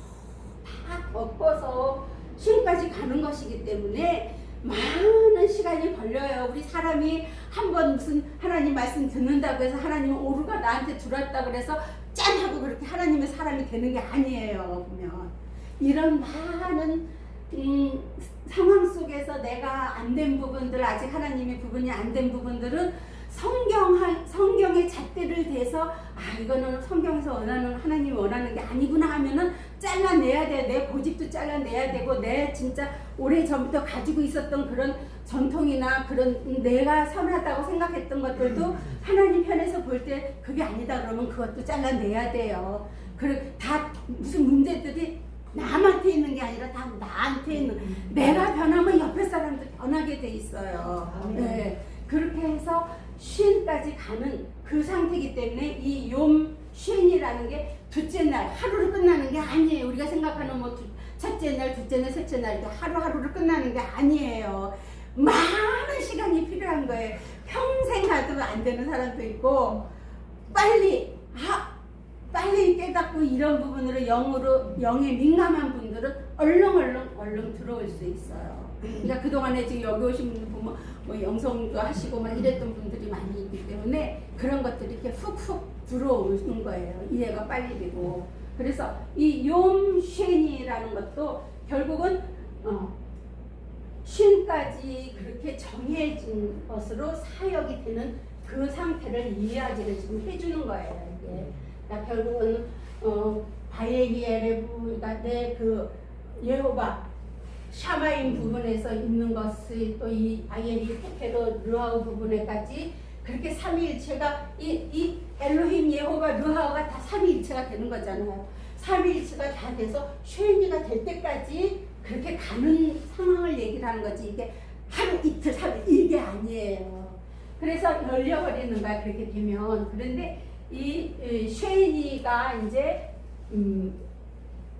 다 겪어서 쉰까지 가는 것이기 때문에 많은 시간이 걸려요. 우리 사람이 한번 무슨 하나님 말씀 듣는다고 해서 하나님 오류가 나한테 들어왔다 그래서 짠 하고 그렇게 하나님의 사람이 되는 게 아니에요. 보면 이런 많은 상황 속에서 내가 안 된 부분들, 아직 하나님의 부분이 안 된 부분들은 성경의 잣대를 대서 이거는 성경에서 원하는, 하나님이 원하는 게 아니구나 하면은 잘라내야 돼. 내 고집도 잘라내야 되고, 내 진짜 오래전부터 가지고 있었던 그런 전통이나 그런 내가 선하다고 생각했던 것들도 하나님 편에서 볼 때 그게 아니다 그러면 그것도 잘라내야 돼요. 그리고 다 무슨 문제들이 남한테 있는 게 아니라 다 나한테 있는, 내가 변하면 옆에 사람도 변하게 돼 있어요. 네. 그렇게 해서 쉰까지 가는 그 상태이기 때문에 이 욤 쉰이라는 게 둘째 날 하루로 끝나는 게 아니에요. 우리가 생각하는 뭐 첫째 날, 둘째 날, 셋째 날 하루하루로 끝나는 게 아니에요. 많은 시간이 필요한 거예요. 평생 가도 안 되는 사람도 있고, 빨리 깨닫고 이런 부분으로 영에 민감한 분들은 얼른 들어올 수 있어요. 그러니까 그동안에 지금 여기 오신 분들 보면 뭐 영성도 하시고 막 이랬던 분들이 많이 있기 때문에 그런 것들이 이렇게 훅훅 들어오는 거예요. 이해가 빨리 되고. 그래서 이 욤쉔이라는 것도 결국은 쉰까지 그렇게 정해진 것으로 사역이 되는 그 상태를 이야기를 지금 해주는 거예요. 이게. 그러니까 결국은 바예히에레브가 내 그 예호바 샤마임 부분에서 있는 것이 또 이 바예히 테케도 르하우 부분에까지 그렇게 삼위일체가 이 엘로힘 예호바 르하우가 다 삼위일체가 되는 거잖아요. 삼위일체가 다 돼서 쉐니가 될 때까지 그렇게 가는 상황을 얘기를 하는 거지, 이게 하루 이틀 3일 이게 아니에요. 그래서 열려버리는 거야 그렇게 되면. 그런데 이 쉐니가 이제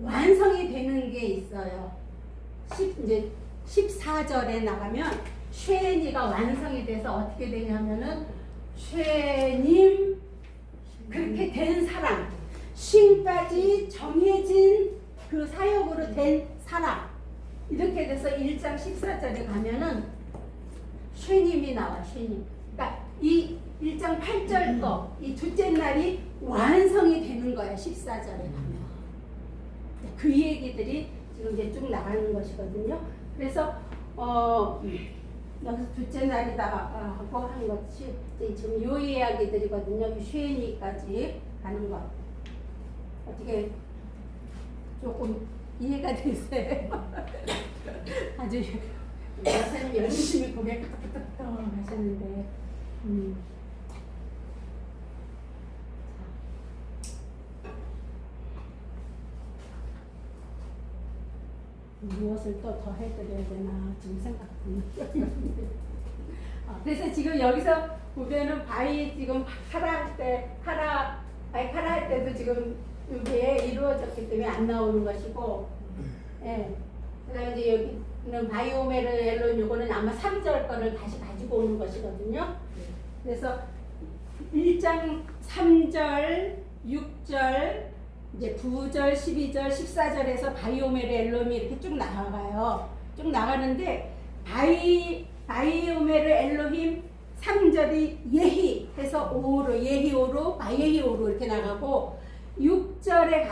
완성이 되는 게 있어요. 이제 14절에 나가면 쉐니가 완성이 돼서 어떻게 되냐면은 쉐님 그렇게 된 사람, 쉰까지 정해진 그 사역으로 된 사람, 이렇게 돼서 1장 14절에 가면은 쉐님이 나와. 쉐님. 그러니까 이 1장 8절 거, 이 둘째 날이 완성이 되는 거야. 14절에 가면. 그 얘기들이 지금 이제 쭉 나가는 것이거든요. 그래서 여기서 둘째 날이다 하고 한 것이 지금 요 이야기들이거든요. 쉐니까지 가는 것. 어떻게 조금 이해가 되세요? 아주 선생님 열심히 고개 끄덕끄덕 하셨는데 무엇을 또 더 해드려야 되나 지금 생각합니다. 그래서 지금 여기서 보면은 바위 지금 카라 할 때도 지금 이게 이루어졌기 때문에 안 나오는 것이고, 예. 그다음에 이제 여기는 바이오메르 엘론 요거는 아마 3절 거를 다시 가지고 오는 것이거든요. 그래서 1장 3절, 6절, 이제 9절, 12절, 14절에서 바이오메르 엘롬이 이렇게 쭉 나가요. 쭉 나가는데 바이오메르 엘로힘 3절이 예히 해서 오로, 예히 오로, 바예히 오로 이렇게 나가고, 6절에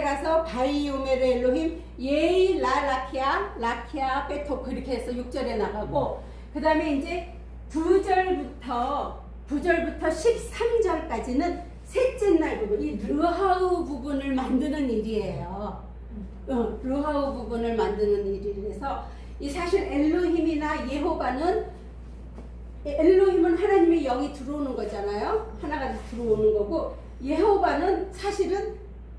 가서 바이오메르 엘로힘 예히 라키아 베토 그렇게 해서 6절에 나가고, 그 다음에 이제 9절부터 13절까지는 셋째 날 부분, 이 르하우 부분을 만드는 일이에요. 르하우 부분을 만드는 일이라서 이 사실 엘로힘이나 예호바는 엘로힘은 하나님의 영이 들어오는 거잖아요. 하나가 들어오는 거고 예호바는 사실은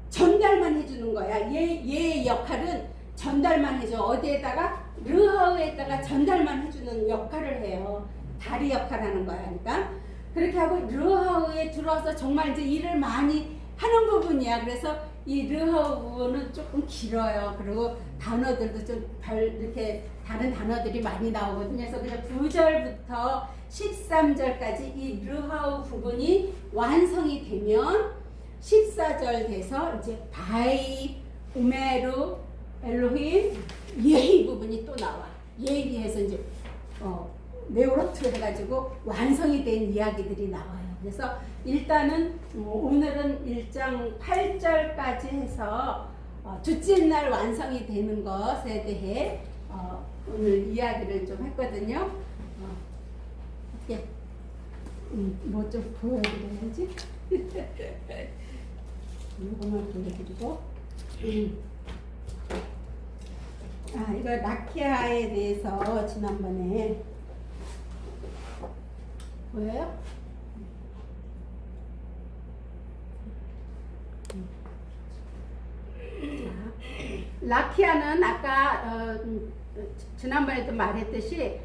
전달만 해주는 거야. 얘의 역할은 전달만 해줘. 어디에다가 르하우에다가 전달만 해주는 역할을 해요. 다리 역할하는 거야. 그러니까 그렇게 하고 르하우에 들어와서 정말 이제 일을 많이 하는 부분이야. 그래서 이 르하우 부분은 조금 길어요. 그리고 단어들도 좀 이렇게 다른 단어들이 많이 나오거든요. 그래서 그냥 9절부터 13절까지 이 르하우 부분이 완성이 되면 14절 돼서 이제 바이, 우메루, 엘로힘, 예히 부분이 또 나와. 예히에서 이제 네오로트 해가지고 완성이 된 이야기들이 나와요. 그래서 일단은 오늘은 1장 8절까지 해서 둘째 날 완성이 되는 것에 대해 오늘 이야기를 좀 했거든요. 뭐 좀 보여드려야지. 이거만 보여드리고. 이거 라키아에 대해서 지난번에 보여요? 라키아는 아까 지난번에도 말했듯이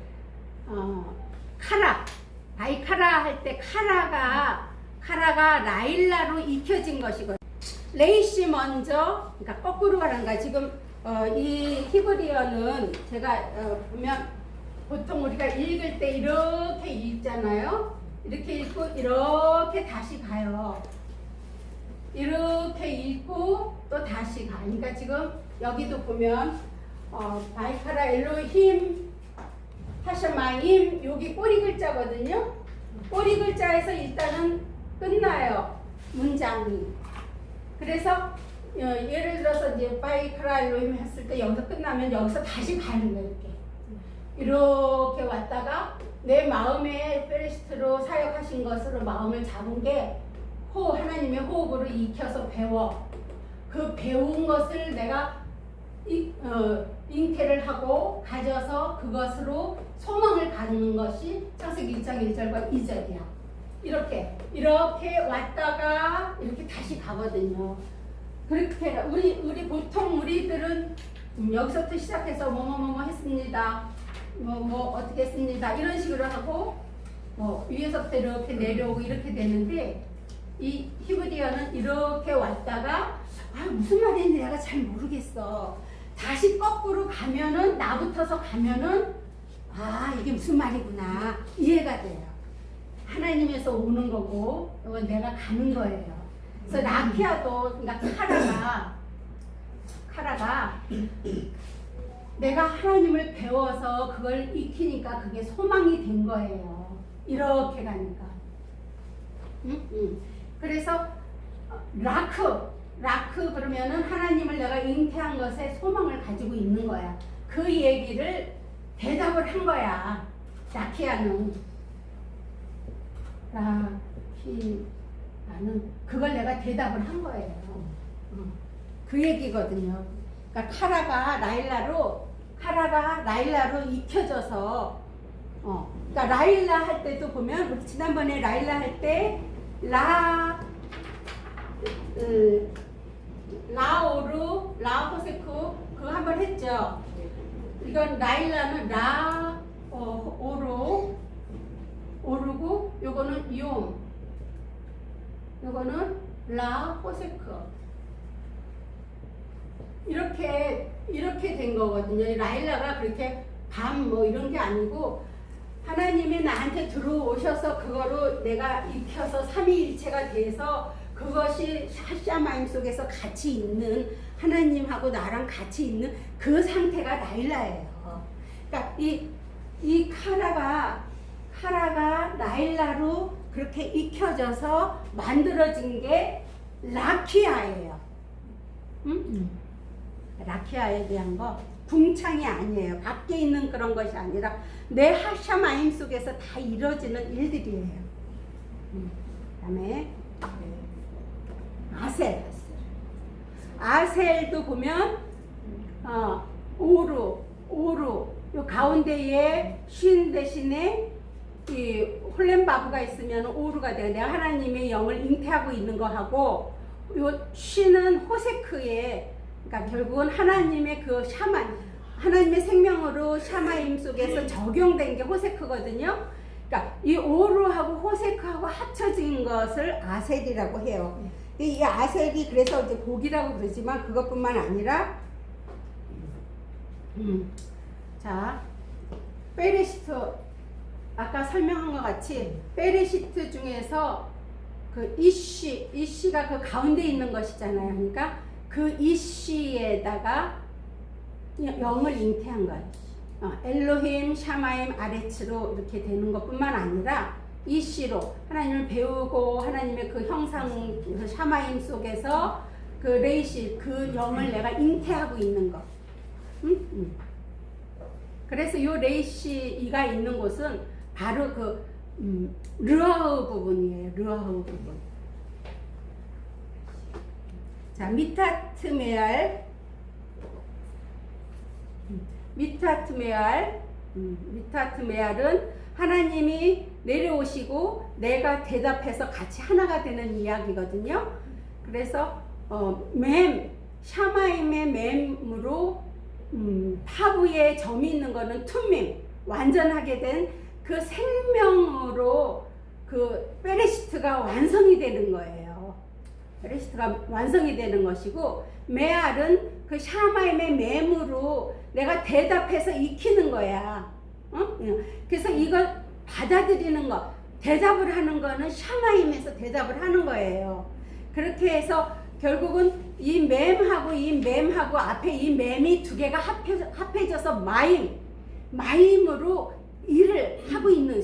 바이카라 할 때 카라가 라일라로 익혀진 것이거든요. 레이시 먼저, 그러니까 거꾸로 가는 거야. 지금 이 히브리어는 제가 보면 보통 우리가 읽을 때 이렇게 읽잖아요. 이렇게 읽고 이렇게 다시 가요. 이렇게 읽고 또 다시 가. 그러니까 지금 여기도 보면 바이카라 엘로힘 하샤마임 여기 꼬리 글자거든요. 꼬리 글자에서 일단은 끝나요. 문장이. 그래서 예를 들어서 이제 바이카라 엘로힘 했을 때 여기서 끝나면 여기서 다시 가는 거예요. 이렇게 왔다가 내 마음에 페레시트로 사역하신 것으로 마음을 잡은 게 하나님의 호흡으로 익혀서 배워. 그 배운 것을 내가 잉태를 하고 가져서 그것으로 소망을 갖는 것이 창세기 1장 1절과 2절이야. 이렇게 왔다가 이렇게 다시 가거든요. 그렇게 우리 보통 우리들은 여기서부터 시작해서 뭐뭐뭐 했습니다. 뭐 어떻게 했습니다. 이런 식으로 하고 위에서부터 이렇게 내려오고 이렇게 되는데 이 히브리어는 이렇게 왔다가 무슨 말인지 내가 잘 모르겠어. 다시 거꾸로 가면은 나부터서 가면은 이게 무슨 말이구나 이해가 돼요. 하나님에서 오는 거고 이건 내가 가는 거예요. 그래서 라키아도 그러니까 카라가 내가 하나님을 배워서 그걸 익히니까 그게 소망이 된 거예요. 이렇게 가니까. 그래서 라크 그러면은 하나님을 내가 잉태한 것에 소망을 가지고 있는 거야. 그 얘기를 대답을 한 거야. 라키아는 라키아는 그걸 내가 대답을 한 거예요. 그 얘기거든요. 그러니까 카라가 라일라로 익혀져서 그러니까 라일라 할 때도 보면 우리 지난번에 라일라 할 때 라오르 라호세쿠 그거 한번 했죠. 이건 라일라는 오르고 요거는 요거는 라호세쿠 이렇게 된 거거든요. 라일라가 그렇게 뭐 이런 게 아니고 하나님이 나한테 들어오셔서 그거로 내가 익혀서 삼위일체가 돼서 그것이 샤샤마임 속에서 같이 있는 하나님하고 나랑 같이 있는 그 상태가 라일라예요. 그러니까 이 카라가 라일라로 그렇게 익혀져서 만들어진 게 라키아예요. 라키아에 대한 거 궁창이 아니에요. 밖에 있는 그런 것이 아니라 내 하샤마임 속에서 다 이루어지는 일들이에요. 그다음에 아셀도 보면 오루, 요 가운데에 쉰 대신에 이 홀렘바브가 있으면 오루가 돼요. 내가 하나님의 영을 잉태하고 있는 거하고, 요 쉰은 호세크에, 그러니까 결국은 하나님의 그 샤만, 하나님의 생명으로 샤마임 속에서 적용된 게 호세크거든요. 그러니까 이 오루하고 호세크하고 합쳐진 것을 아셀이라고 해요. 이 아셀이 그래서 이제 복이라고 그러지만 그것뿐만 아니라, 자, 베레시트, 아까 설명한 것 같이 베레시트 중에서 그 이시가 그 가운데 있는 것이잖아요. 그러니까 그 이시에다가 영을 잉태한 거예요. 엘로힘, 샤마임, 아레츠로 이렇게 되는 것뿐만 아니라 이시로 하나님을 배우고 하나님의 그 형상, 그 샤마임 속에서 그 레이시, 그 영을 내가 잉태하고 있는 것. 그래서 요 레이시가 있는 곳은 바로 그 르아흐 부분이에요. 르아흐 부분. 자, 미타트메알, 미타트메알은 하나님이 내려오시고 내가 대답해서 같이 하나가 되는 이야기거든요. 그래서 샤마임의 맴으로 타부에 점이 있는 거는 툼밈, 완전하게 된 그 생명으로 그 베레시트가 완성이 되는 거예요. 베레시트가 완성이 되는 것이고, 메알은 그 샤마임의 맴으로 내가 대답해서 익히는 거야. 그래서 이걸 받아들이는 거, 대답을 하는 거는 샤마임에서 대답을 하는 거예요. 그렇게 해서 결국은 이 맴하고 앞에 이 맴이 두 개가 합해져서 마임으로 일을 하고 있는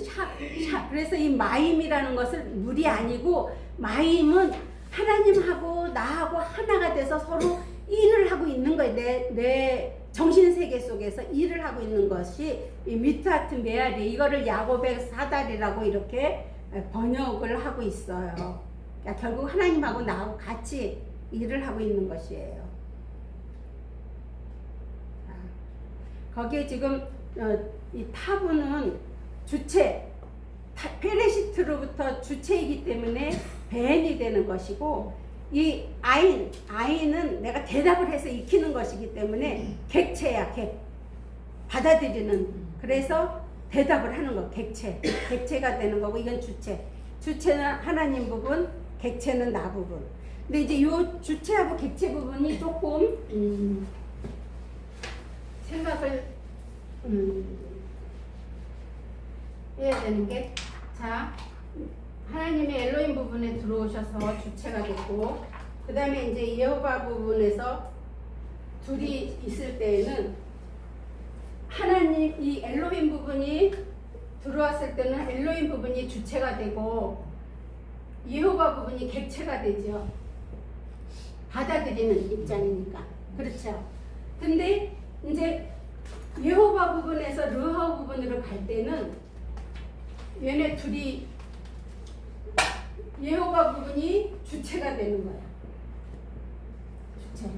그래서 이 마임이라는 것을 물이 아니고, 마임은 하나님하고 나하고 하나가 돼서 서로 일을 하고 있는 거예요. 내 정신세계 속에서 일을 하고 있는 것이 이 미타트 메아리, 이거를 야곱의 사다리라고 이렇게 번역을 하고 있어요. 그러니까 결국 하나님하고 나하고 같이 일을 하고 있는 것이에요. 거기에 지금 이 타부는 주체, 페레시트로부터 주체이기 때문에 벤이 되는 것이고, 이 아인은 내가 대답을 해서 익히는 것이기 때문에 객체야, 받아들이는. 그래서 대답을 하는 거, 객체가 되는 거고, 이건 주체는 하나님 부분, 객체는 나 부분. 근데 이제 이 주체하고 객체 부분이 조금 생각을 해야 되는 게, 자, 하나님의 엘로힘 부분에 들어오셔서 주체가 됐고, 그 다음에 이제 여호와 부분에서 둘이 있을 때에는 하나님, 이 엘로힘 부분이 들어왔을 때는 엘로힘 부분이 주체가 되고 여호와 부분이 객체가 되죠. 받아들이는 입장이니까. 그렇죠. 근데 이제 여호와 부분에서 르하 부분으로 갈 때는 얘네 둘이, 여호와 부분이 주체가 되는 거야. 주체.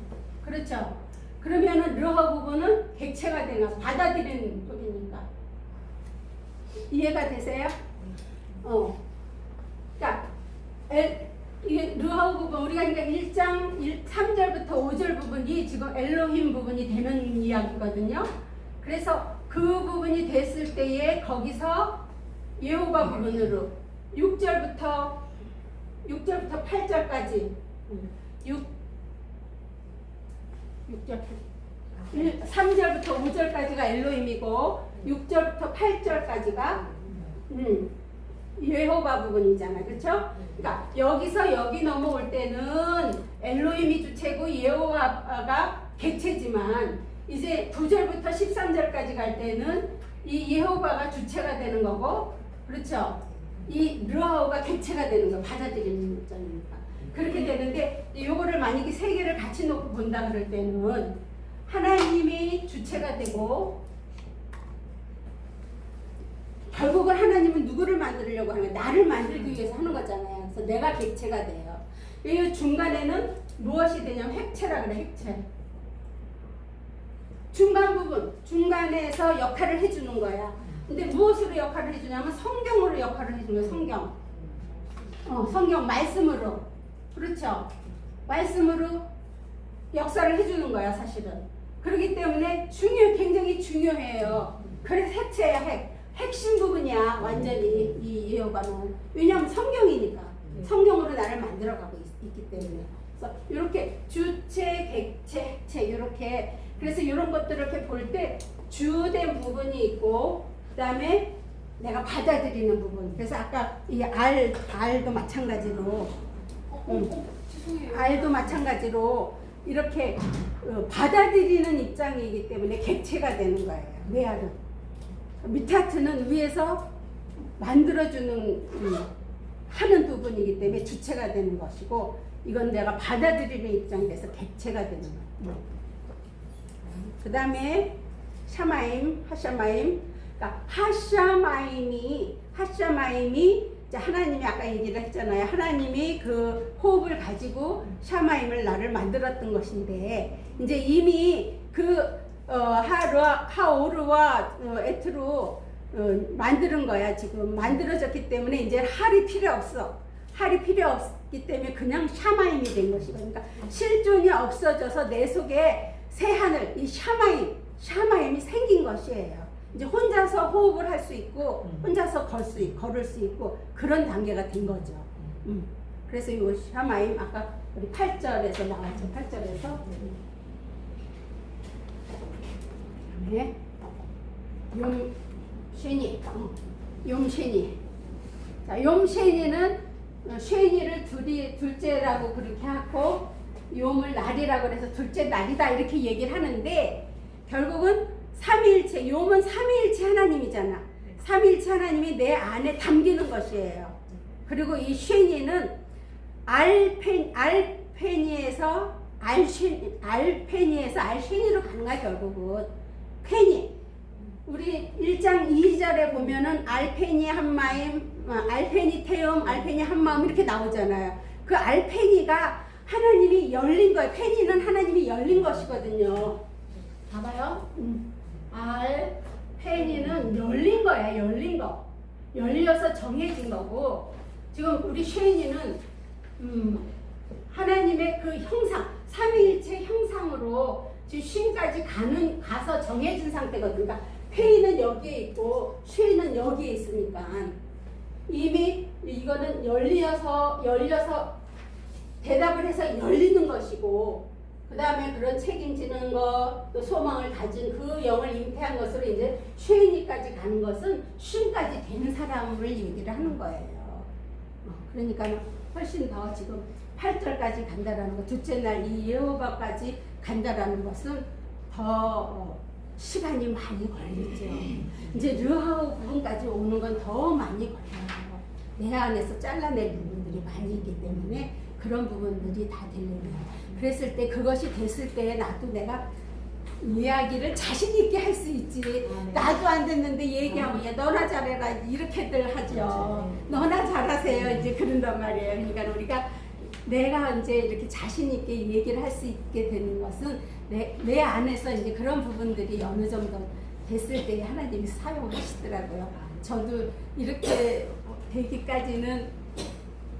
그렇죠. 그러면은 르하 부분은 객체가 되는 거야. 받아들이는 부분이니까. 이해가 되세요? 그러니까 이게 르하 부분, 우리가 그러니까 1장 3절부터 5절 부분이 지금 엘로힘 부분이 되는 이야기거든요. 그래서 그 부분이 됐을 때에 거기서 여호와 부분으로 6절부터 8절까지 3절부터 5절까지가 엘로힘이고 6절부터 8절까지가 여호와 부분이잖아. 그렇죠? 그러니까 여기서 여기 넘어올 때는 엘로힘이 주체고 여호와가 객체지만, 이제 9절부터 13절까지 갈 때는 이 여호와가 주체가 되는 거고, 그렇죠? 이 르하우가 객체가 되는 거, 받아들이는 입장이니까. 그렇게 되는데, 요거를 만약에 세 개를 같이 놓고 본다 그럴 때는 하나님이 주체가 되고, 결국은 하나님은 누구를 만들려고 하는 거예요? 나를 만들기 위해서 하는 거잖아요. 그래서 내가 객체가 돼요. 이 중간에는 무엇이 되냐면 핵체라 그래, 핵체. 중간 부분, 중간에서 역할을 해주는 거야. 근데 무엇으로 역할을 해주냐면 성경으로 역할을 해주는 거야. 성경. 성경 말씀으로. 그렇죠. 말씀으로 역사를 해주는 거야, 사실은. 그렇기 때문에 굉장히 중요해요. 그래서 핵체야, 핵심 부분이야, 완전히 이 예호가는. 왜냐하면 성경이니까. 성경으로 나를 만들어가고 있기 때문에. 그래서 이렇게 주체, 객체, 핵체 이렇게. 그래서 이런 것들을 이렇게 볼 때 주된 부분이 있고, 그 다음에 내가 받아들이는 부분. 그래서 아까 이 알도 마찬가지로, 알도 마찬가지로 이렇게 받아들이는 입장이기 때문에 객체가 되는 거예요. 메아는. 미타트는 위에서 만들어주는 하는 부분이기 때문에 주체가 되는 것이고, 이건 내가 받아들이는 입장이 돼서 객체가 되는 거예요. 그 다음에 샤마임, 하샤마임. 그러니까 하샤마임이 이제 하나님이 아까 얘기를 했잖아요. 하나님이 그 호흡을 가지고 샤마임을 나를 만들었던 것인데, 이제 이미 그 하오르와 에트로 만드는 거야. 지금 만들어졌기 때문에 이제 할이 필요 없어. 할이 필요 없기 때문에 그냥 샤마임이 된 것이고, 그러니까 실존이 없어져서 내 속에 새 하늘, 이 샤마임이 생긴 것이에요. 이제 혼자서 호흡을 할 수 있고, 혼자서 걸을 수 있고, 그런 단계가 된 거죠. 그래서 이 샤마임, 아까 우리 8절에서 나왔죠. 8절에서. 네. 욤니. 자, 욤쉐니는 쉐니를 둘째라고 그렇게 하고, 욤을 날이라고 해서 둘째 날이다 이렇게 얘기를 하는데, 결국은 삼위일체, 욤은 삼위일체 하나님이잖아. 삼위일체 하나님이 내 안에 담기는 것이에요. 그리고 이 쉐니는 알페니에서 알쉐니로 가는 거야, 결국은. 페니. 우리 1장 2절에 보면은 알페니 한마임, 알페니 태움, 알페니 한마음 이렇게 나오잖아요. 그 알페니가 하나님이 열린 거예요. 페니는 하나님이 열린 것이거든요. 봐봐요. 알페니는 열린 거야, 열린 거. 열려서 정해진 거고, 지금 우리 쉐니는 하나님의 그 형상, 삼위일체 형상으로 지금 쉼까지 가서 정해진 상태거든요. 그러니까 페이는 여기에 있고 쉐는 여기에 있으니까 이미 이거는 열려서 대답을 해서 열리는 것이고, 그 다음에 그런 책임지는 것, 또 소망을 가진 그 영을 잉태한 것으로 이제 쉐니까지 가는 것은 쉼까지 되는 사람을 얘기를 하는 거예요. 그러니까 훨씬 더 지금 8절까지 간다라는 것, 둘째 날 이 여호와까지 간다라는 것은 더 시간이 많이 걸리죠. 이제 르하우 부분까지 오는 건 더 많이 걸려요. 내 안에서 잘라낼 부분들이 많이 있기 때문에 그런 부분들이 다 되려면, 그랬을 때, 그것이 됐을 때 나도 내가 이야기를 자신 있게 할 수 있지. 나도 안 됐는데 얘기하면 야 너나 잘해라 이렇게들 하죠. 너나 잘하세요 이제 그런단 말이에요. 그러니까 우리가 내가 이제 이렇게 자신 있게 얘기를 할 수 있게 되는 것은 내 안에서 이제 그런 부분들이 어느 정도 됐을 때 하나님이 사용하시더라고요. 저도 이렇게 되기까지는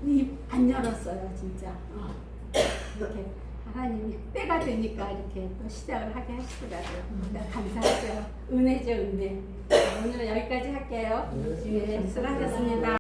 입 안 열었어요, 진짜. 이렇게 하나님이 때가 되니까 이렇게 또 시작을 하게 하시더라고요. 감사하죠. 은혜죠, 은혜. 오늘은 여기까지 할게요. 네, 수고하셨습니다.